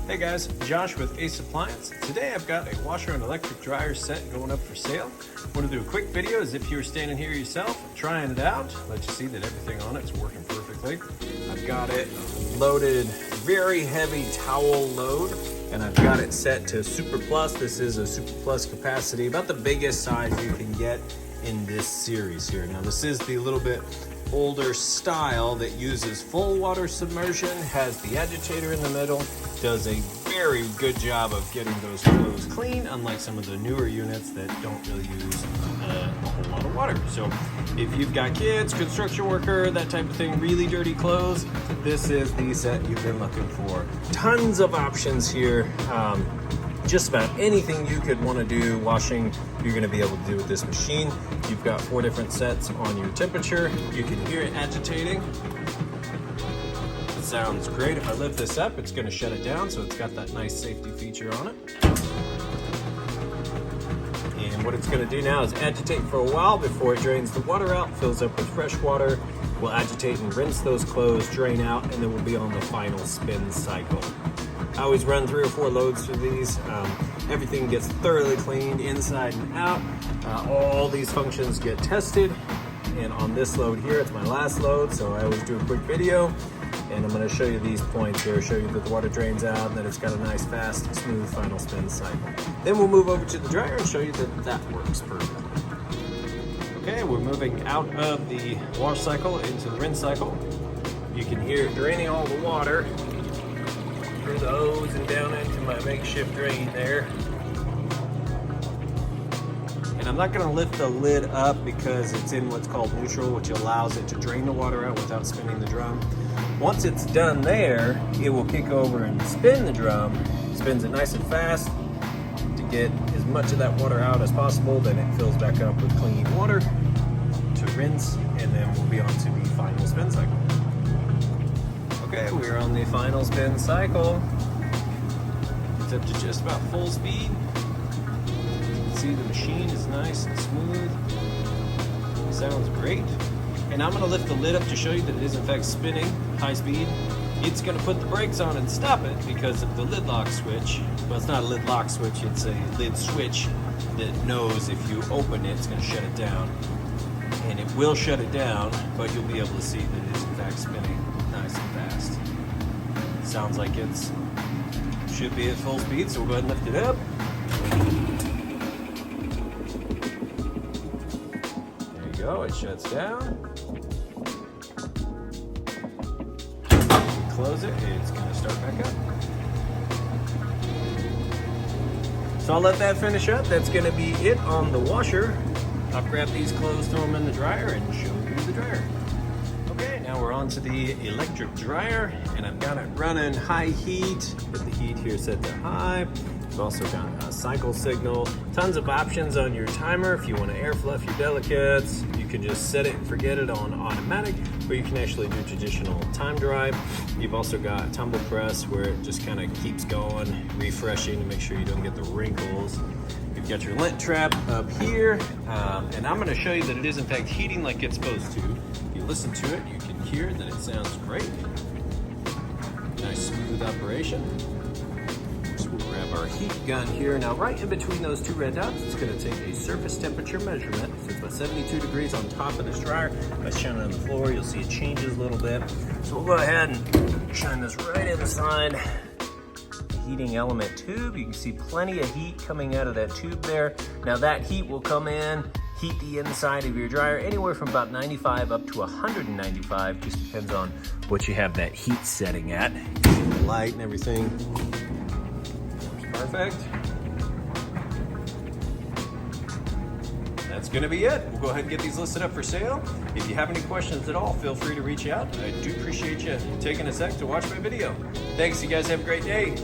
Hey guys, Josh with Appliance. Today I've got a washer and electric dryer set going up for sale. I want to do a quick video as if you were standing here yourself, trying it out, let you see that everything on it's working perfectly. I've got it loaded, very heavy towel load, and I've got it set to Super Plus. This is a Super Plus capacity, about the biggest size you can get in this series here. Now this is the little bit older style that uses full water submersion, has the agitator in the middle, does a very good job of getting those clothes clean, unlike some of the newer units that don't really use a whole lot of water. So if you've got kids, construction worker, that type of thing, really dirty clothes, this is the set you've been looking for. Tons of options here. Just about anything you could want to do washing, you're going to be able to do with this machine. You've got 4 different sets on your temperature. You can hear it agitating. It sounds great. If I lift this up, it's going to shut it down, so it's got that nice safety feature on it. And what it's going to do now is agitate for a while before it drains the water out, fills up with fresh water. We'll agitate and rinse those clothes, drain out, and then we'll be on the final spin cycle. I always run 3 or 4 loads through these. Everything gets thoroughly cleaned inside and out. All these functions get tested. And on this load here, it's my last load, so I always do a quick video. And I'm gonna show you these points here, show you that the water drains out and that it's got a nice, fast, smooth final spin cycle. Then we'll move over to the dryer and show you that that works perfectly. Okay, we're moving out of the wash cycle into the rinse cycle. You can hear it draining all the water through the hose and down into my makeshift drain there. And I'm not going to lift the lid up because it's in what's called neutral, which allows it to drain the water out without spinning the drum. Once it's done there, it will kick over and spin the drum. Spins it nice and fast to get as much of that water out as possible. Then it fills back up with clean water to rinse, and then we'll be on to the final spin cycle. Okay, we're on the final spin cycle. It's up to just about full speed. You can see the machine is nice and smooth. Sounds great. And I'm gonna lift the lid up to show you that it is in fact spinning high speed. It's gonna put the brakes on and stop it because of the lid lock switch. Well, it's not a lid lock switch, it's a lid switch that knows if you open it, it's gonna shut it down. And it will shut it down, but you'll be able to see that it is in fact spinning nice and fast. Sounds like it's should be at full speed, so we'll go ahead and lift it up. There you go, it shuts down. Close it, it's gonna start back up. So I'll let that finish up. That's gonna be it on the washer. I'll grab these clothes, throw them in the dryer, and show you the dryer. Okay, now we're on to the electric dryer, and I've got it running high heat, with the heat here set to high. We've also got a cycle signal. Tons of options on your timer. If you want to air fluff your delicates, you can just set it and forget it on automatic, or you can actually do traditional time dry. You've also got tumble press, where it just kind of keeps going, refreshing to make sure you don't get the wrinkles. You've got your Lint Trap up here, and I'm going to show you that it is in fact heating like it's supposed to. If you listen to it, you can hear that it sounds great. Nice smooth operation. So we'll grab our heat gun here. Now right in between those 2 red dots, it's going to take a surface temperature measurement. So it's about 72 degrees on top of this dryer. If I shine it on the floor, you'll see it changes a little bit. So we'll go ahead and shine this right inside heating element tube. You can see plenty of heat coming out of that tube there. Now that heat will come in, heat the inside of your dryer anywhere from about 95 up to 195, just depends on what you have that heat setting at. The light and everything works perfect. That's gonna be it. We'll go ahead and get these listed up for sale. If you have any questions at all, feel free to reach out. I do appreciate you taking a sec to watch my video. Thanks, you guys have a great day.